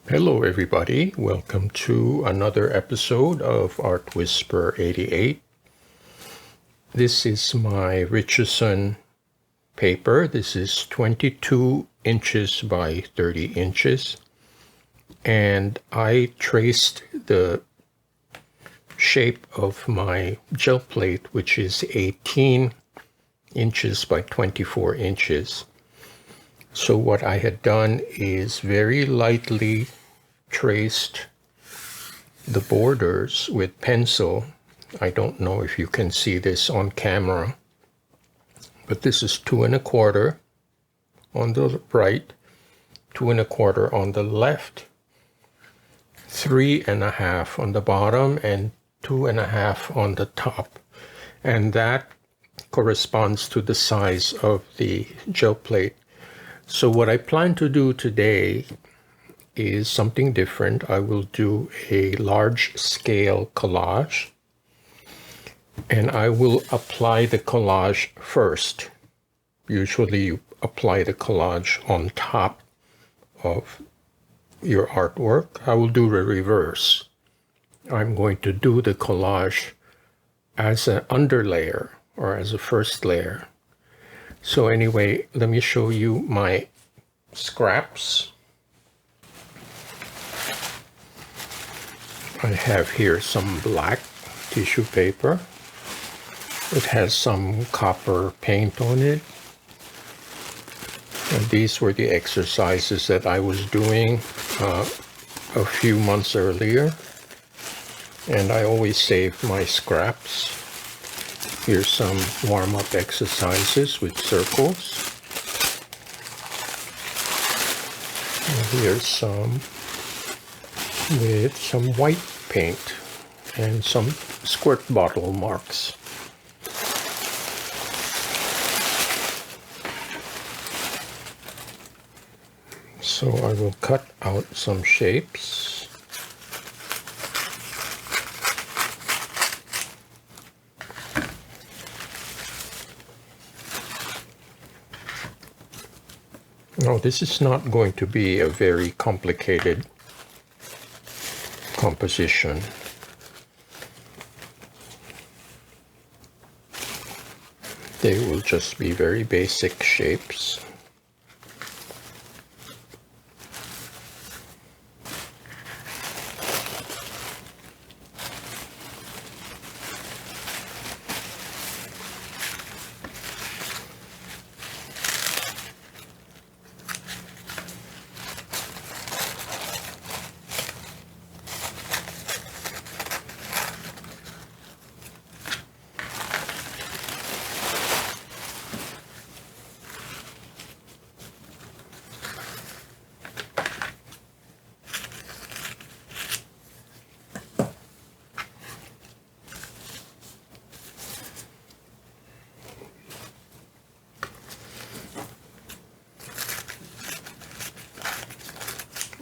Hello everybody, welcome to another episode of Art Whisper 88. This is my Richeson paper. This is 22 inches by 30 inches. And I traced the shape of my gel plate, which is 18 inches by 24 inches. So what I had done is very lightly traced the borders with pencil. I don't know if you can see this on camera, but this is 2 1/4 on the right, 2 1/4 on the left, 3 1/2 on the bottom, and 2 1/2 on the top. And that corresponds to the size of the gel plate. So what I plan to do today is something different. I will do a large scale collage, and I will apply the collage first. Usually you apply the collage on top of your artwork. I will do the reverse. I'm going to do the collage as an underlayer or as a first layer. So anyway, let me show you my scraps. I have here some black tissue paper. It has some copper paint on it. And these were the exercises that I was doing a few months earlier. And I always save my scraps. Here's some warm-up exercises with circles. And here's some with some white paint and some squirt bottle marks. So I will cut out some shapes. Now, this is not going to be a very complicated composition. They will just be very basic shapes.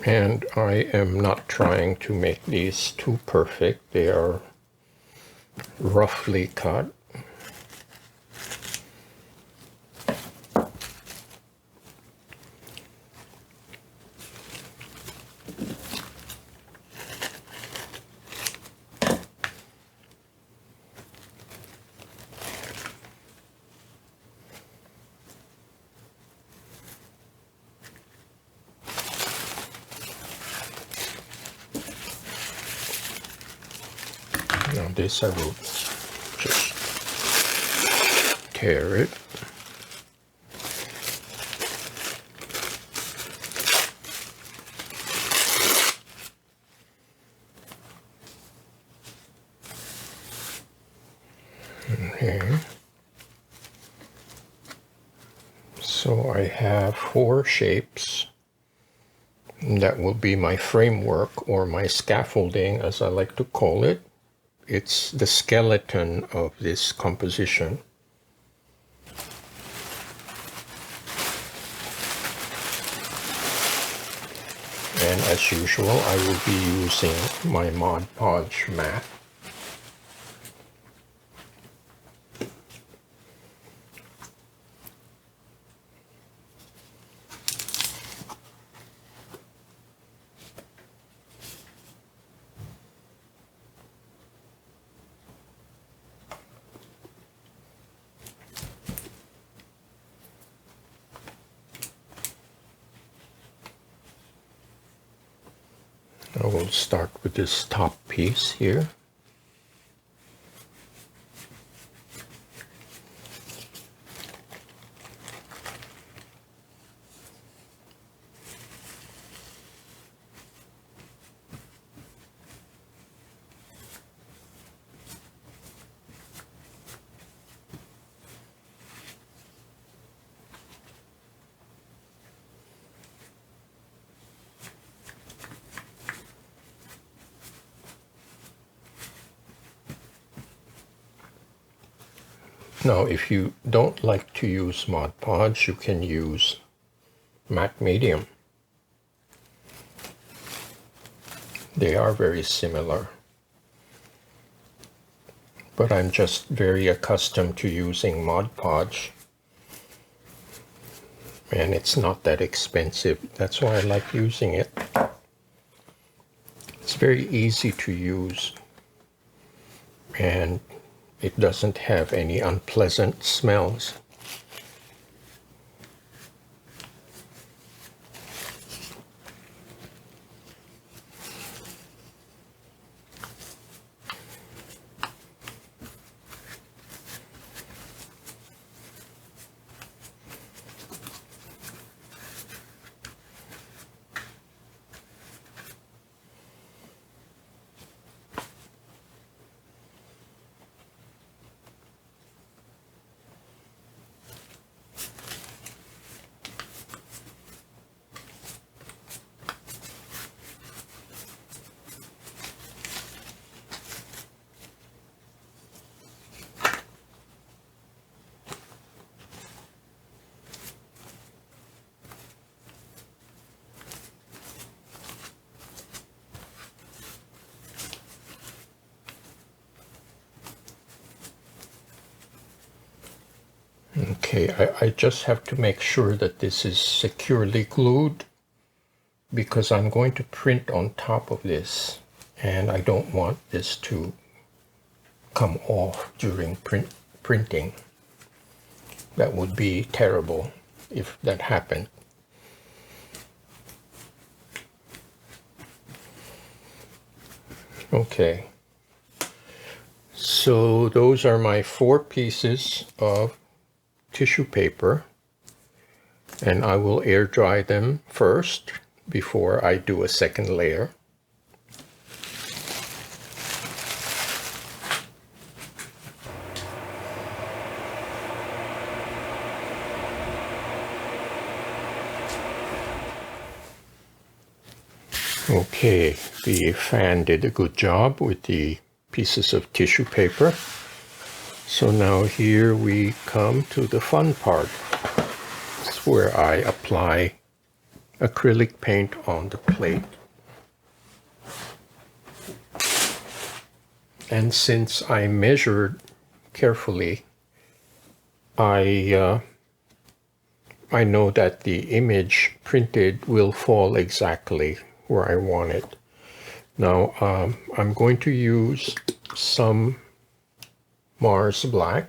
And I am not trying to make these too perfect. They are roughly cut. Now this I will just tear it. Okay. So I have 4 shapes. That will be my framework, or my scaffolding as I like to call it. It's the skeleton of this composition. And as usual, I will be using my Mod Podge mat. I will start with this top piece here. Now, if you don't like to use Mod Podge, you can use matte medium. They are very similar, but I'm just very accustomed to using Mod Podge, and it's not that expensive. That's why I like using it. It's very easy to use, and it doesn't have any unpleasant smells. Okay, I just have to make sure that this is securely glued, because I'm going to print on top of this, and I don't want this to come off during printing. That would be terrible if that happened. Okay, so those are my 4 pieces of tissue paper, and I will air dry them first before I do a second layer. Okay, the fan did a good job with the pieces of tissue paper. So now here we come to the fun part. It's where I apply acrylic paint on the plate. And since I measured carefully, I know that the image printed will fall exactly where I want it. Now I'm going to use some Mars Black.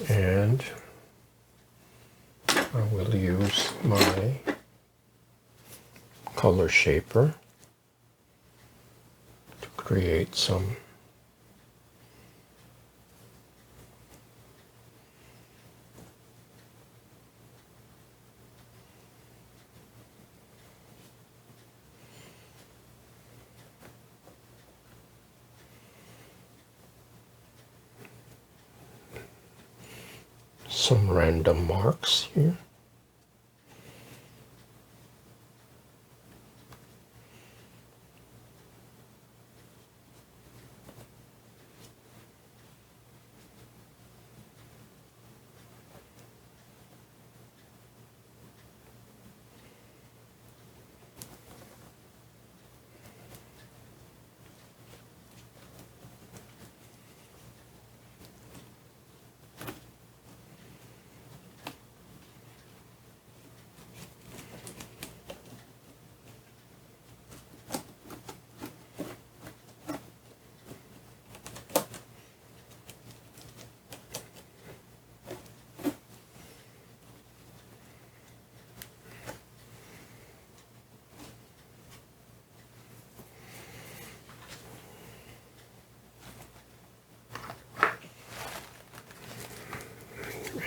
And I will use my color shaper to create some random marks here.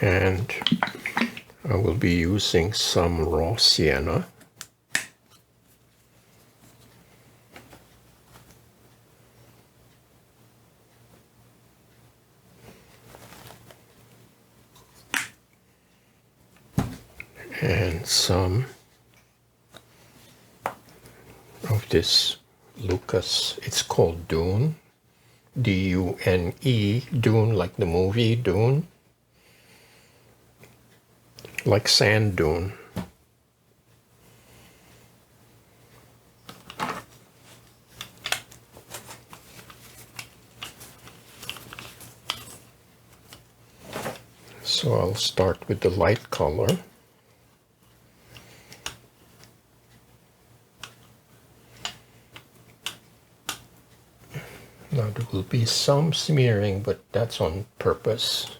And I will be using some raw sienna. And some of this Lukas, it's called Dune, D-U-N-E, Dune, like the movie Dune, like sand dune. So I'll start with the light color. Now there will be some smearing, but that's on purpose.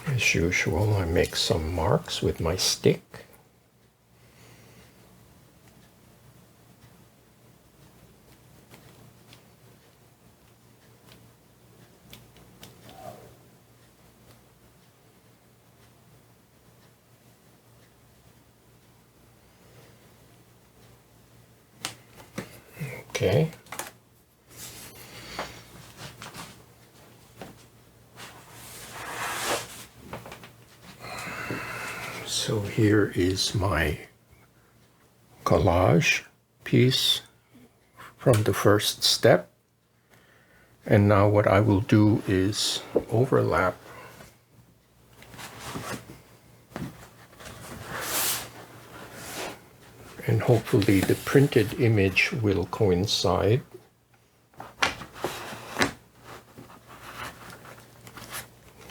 As usual, I make some marks with my stick. Okay. So here is my collage piece from the first step. And now what I will do is overlap and hopefully the printed image will coincide.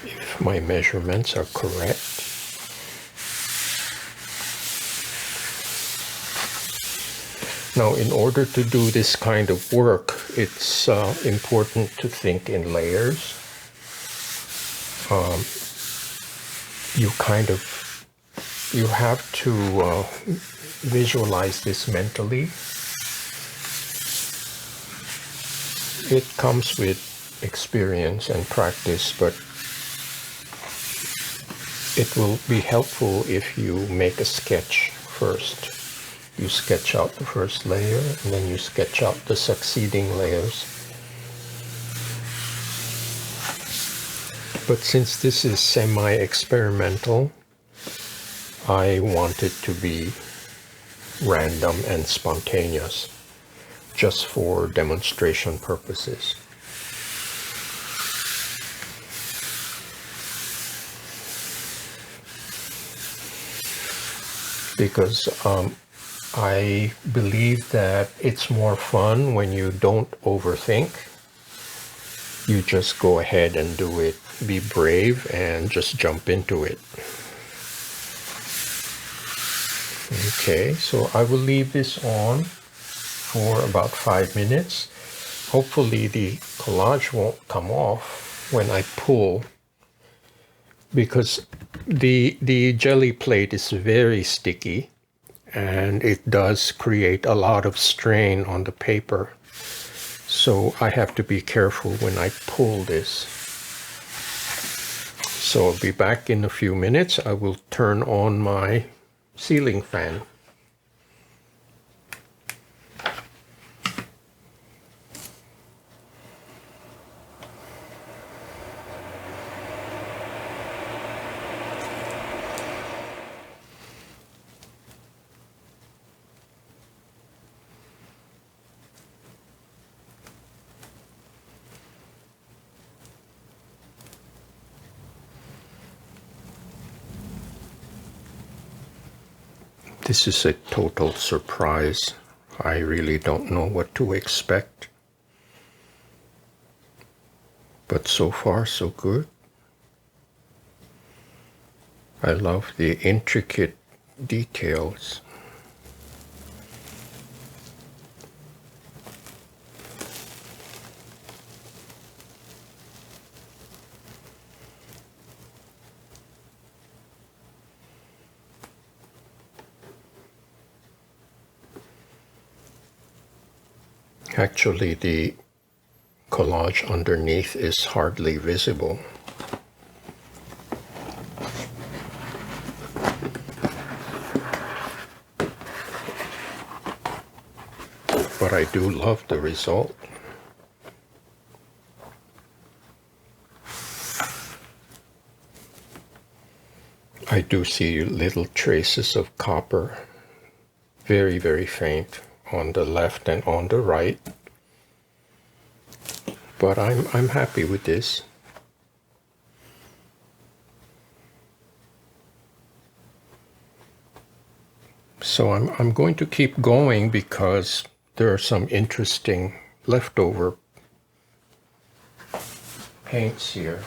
If my measurements are correct. Now, in order to do this kind of work, it's important to think in layers. You have to visualize this mentally. It comes with experience and practice, but it will be helpful if you make a sketch first. You sketch out the first layer, and then you sketch out the succeeding layers. But since this is semi-experimental, I want it to be random and spontaneous, just for demonstration purposes. Because I believe that it's more fun when you don't overthink. You just go ahead and do it. Be brave and just jump into it. Okay, so I will leave this on for about 5 minutes. Hopefully the collage won't come off when I pull, because the jelly plate is very sticky. And it does create a lot of strain on the paper. So I have to be careful when I pull this. So I'll be back in a few minutes. I will turn on my ceiling fan. This is a total surprise. I really don't know what to expect. But so far, so good. I love the intricate details. Actually, the collage underneath is hardly visible. But I do love the result. I do see little traces of copper, very, very faint, on the left and on the right. But I'm happy with this. So I'm going to keep going because there are some interesting leftover paints here.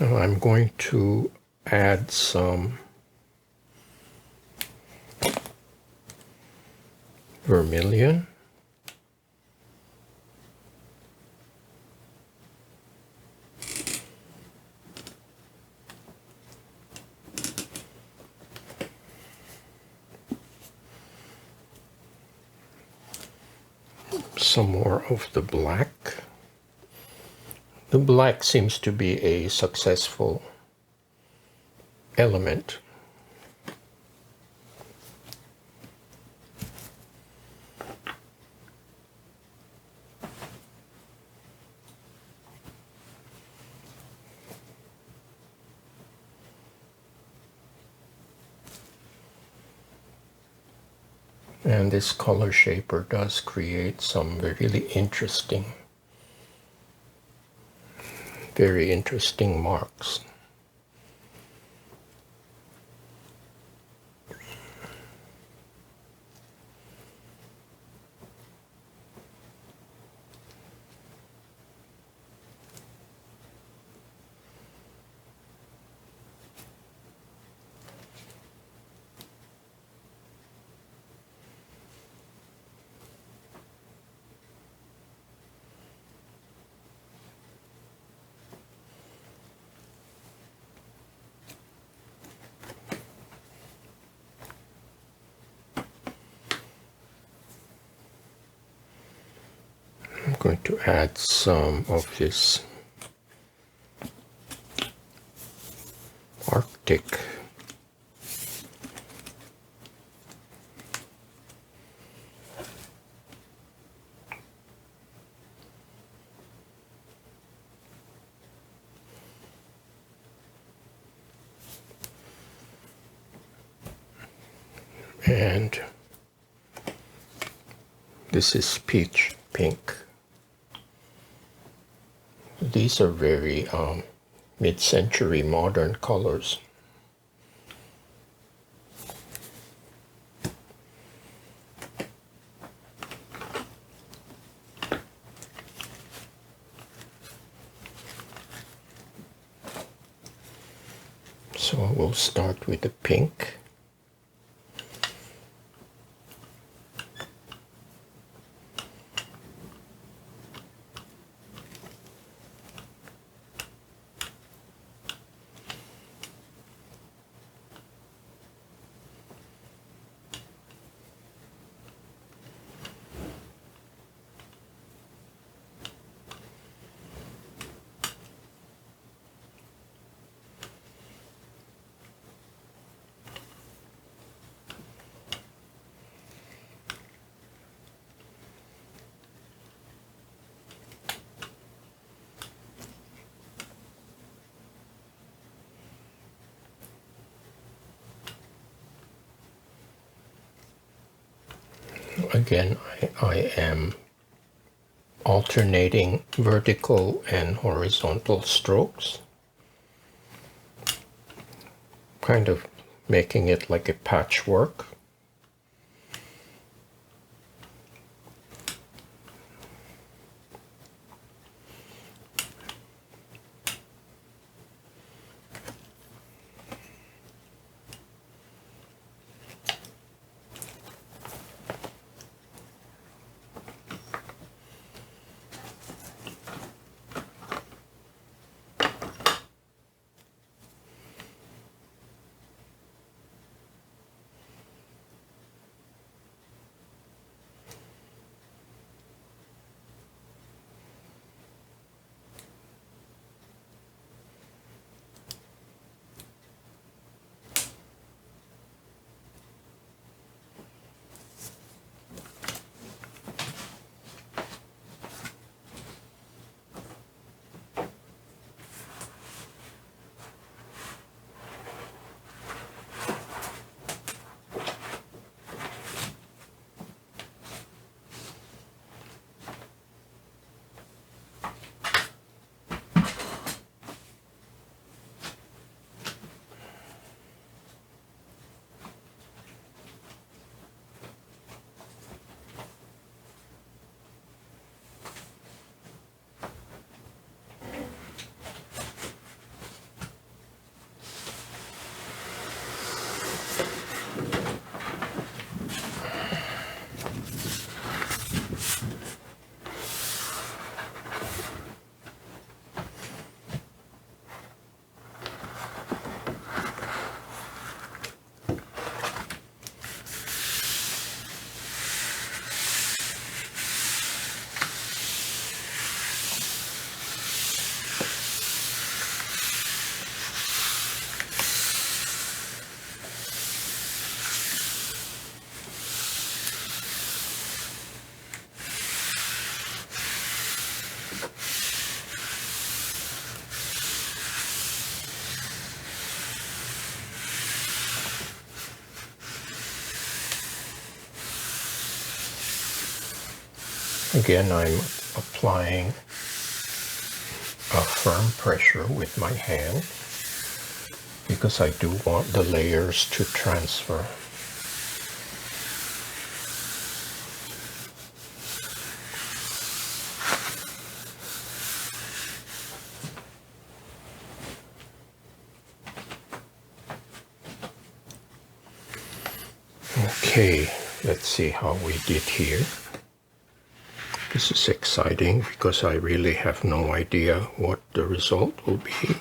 Now I'm going to add some vermilion. Some more of the black. The black seems to be a successful element. And this color shaper does create some really interesting, very interesting marks. I'm going to add some of this Arctic and this is peach pink. These are very mid-century modern colors. So we'll start with the pink. Again, I am alternating vertical and horizontal strokes. kind of making it like a patchwork. Again, I'm applying a firm pressure with my hand because I do want the layers to transfer. Okay, let's see how we did here. This is exciting because I really have no idea what the result will be.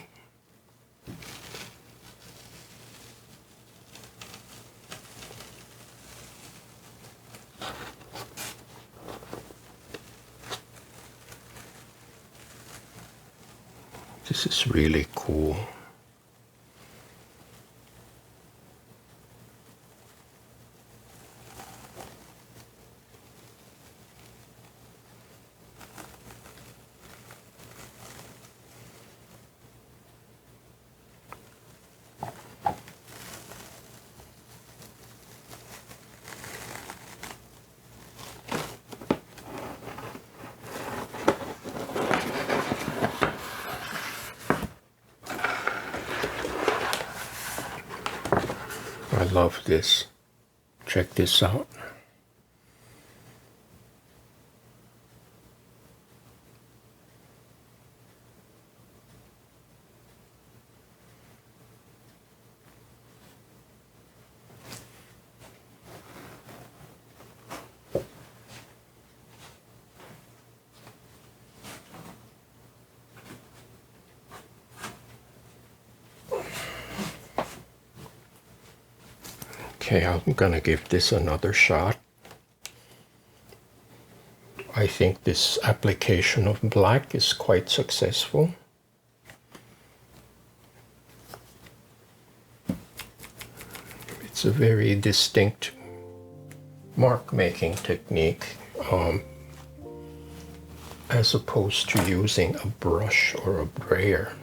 This is really cool. I love this. Check this out. Okay, I'm gonna give this another shot. I think this application of black is quite successful. It's a very distinct mark making technique as opposed to using a brush or a brayer.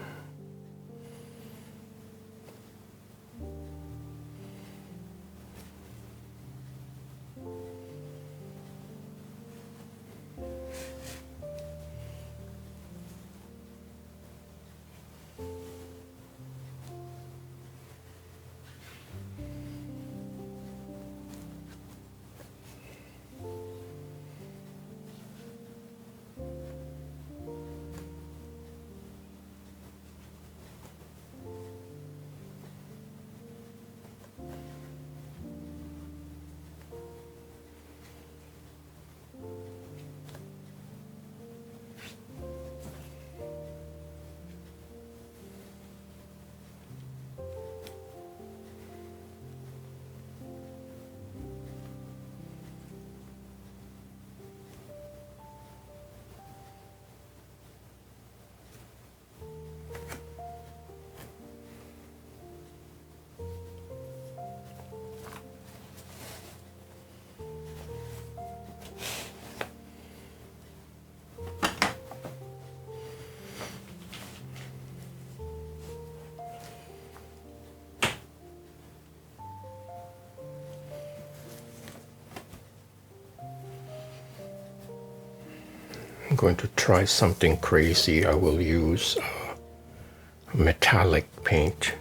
I'm going to try something crazy. I will use metallic paint.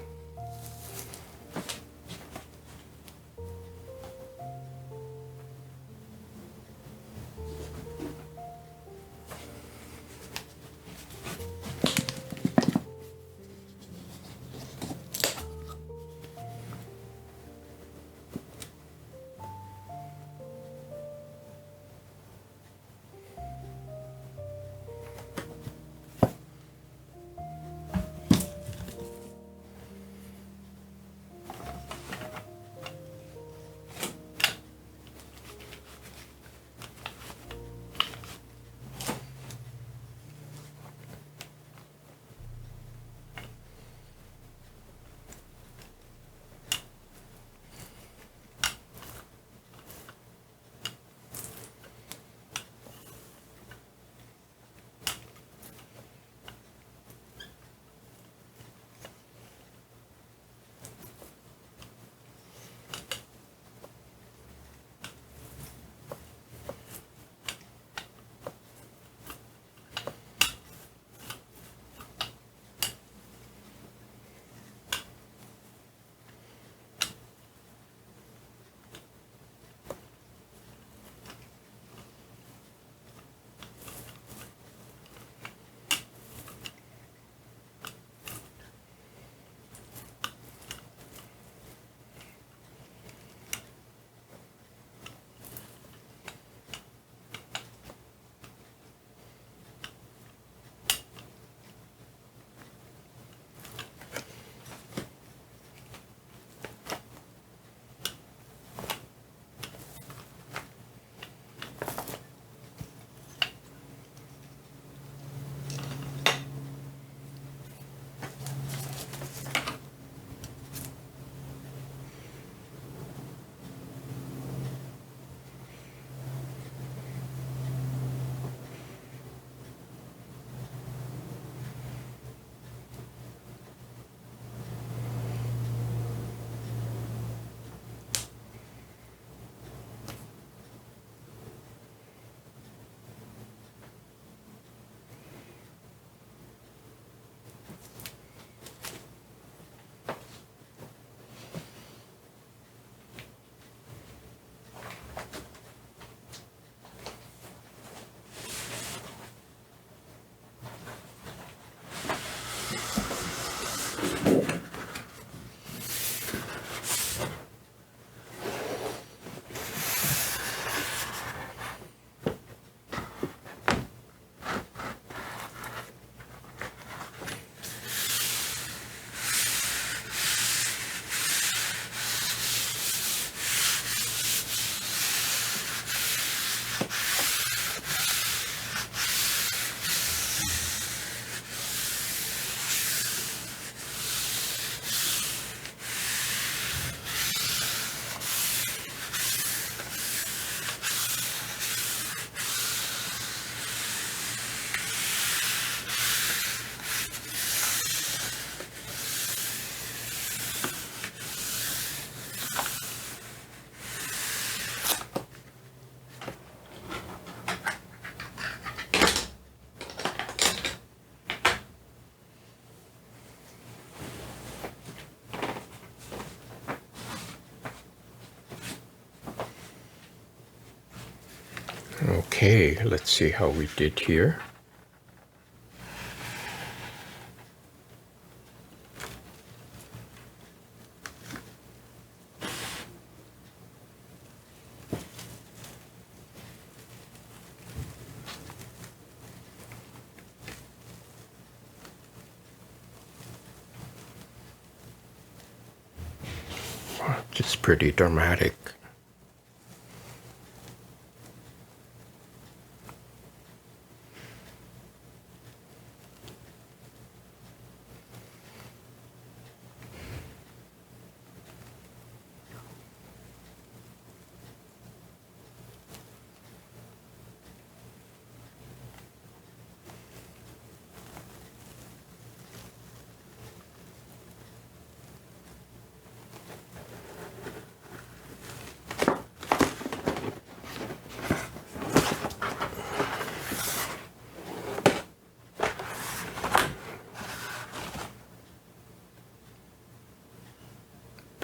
Okay, let's see how we did here. Just pretty dramatic.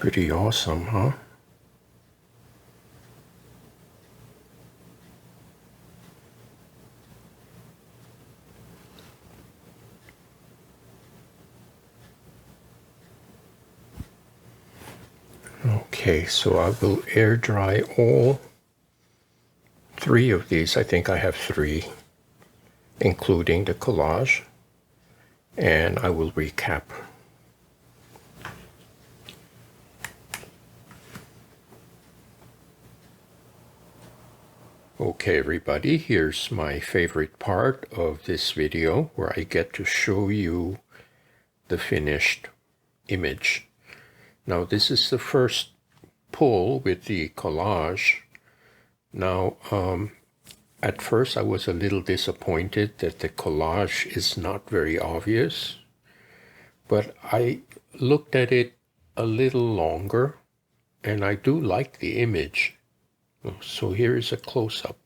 Pretty awesome, huh? Okay, so I will air dry all three of these. I think I have three, including the collage, and I will recap. Okay, everybody, here's my favorite part of this video where I get to show you the finished image. Now, this is the first pull with the collage. Now, at first I was a little disappointed that the collage is not very obvious, but I looked at it a little longer and I do like the image. So here is a close-up.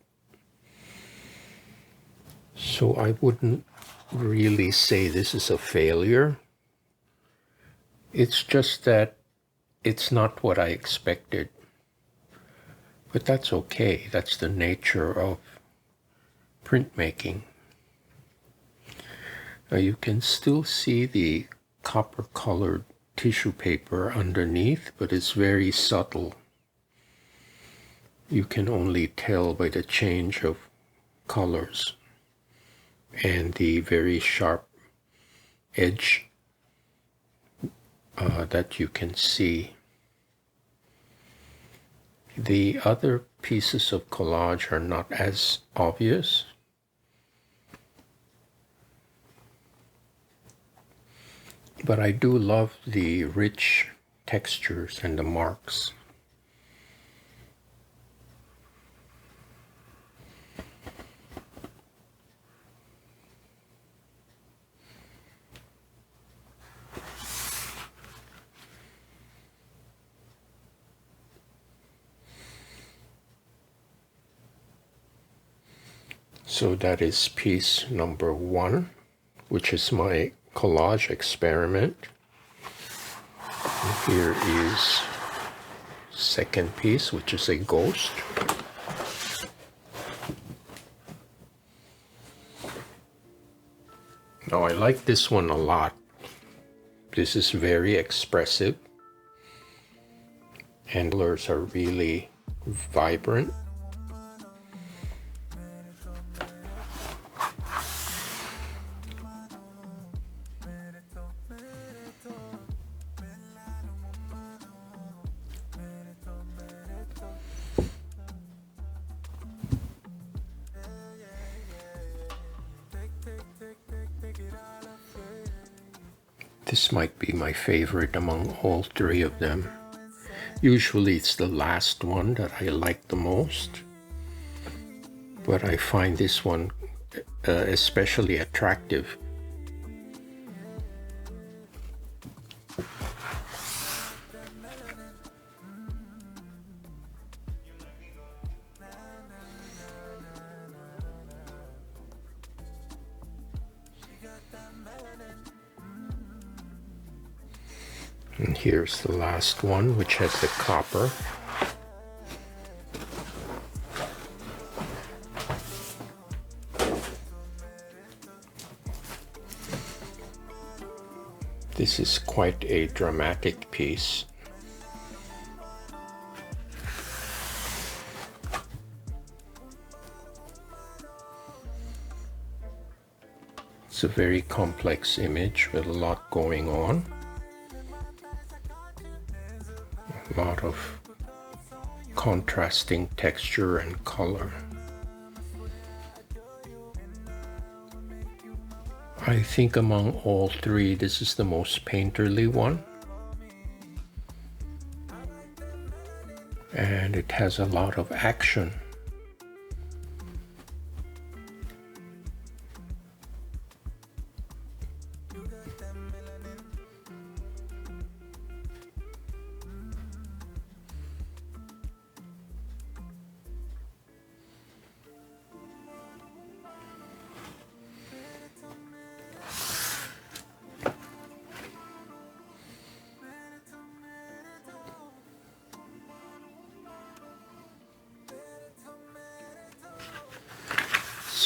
So I wouldn't really say this is a failure. It's just that it's not what I expected. But that's okay. That's the nature of printmaking. Now you can still see the copper-colored tissue paper underneath, but it's very subtle. You can only tell by the change of colors and the very sharp edge that you can see. The other pieces of collage are not as obvious. But I do love the rich textures and the marks. So that is piece number 1, which is my collage experiment. And here is second piece, which is a ghost. Now I like this one a lot. This is very expressive and colors are really vibrant. This might be my favorite among all three of them. Usually it's the last one that I like the most, but I find this one especially attractive. And here's the last one, which has the copper. This is quite a dramatic piece. It's a very complex image with a lot going on. A lot of contrasting texture and color. I think among all three, this is the most painterly one. And it has a lot of action.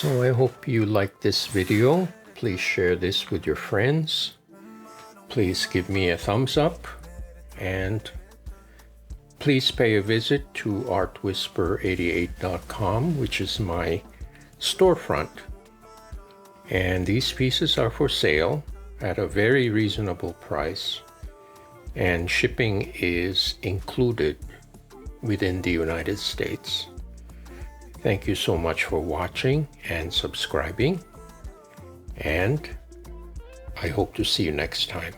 So I hope you liked this video. Please share this with your friends. Please give me a thumbs up, and please pay a visit to artwhisper88.com, which is my storefront. And these pieces are for sale at a very reasonable price, and shipping is included within the United States. Thank you so much for watching and subscribing, and I hope to see you next time.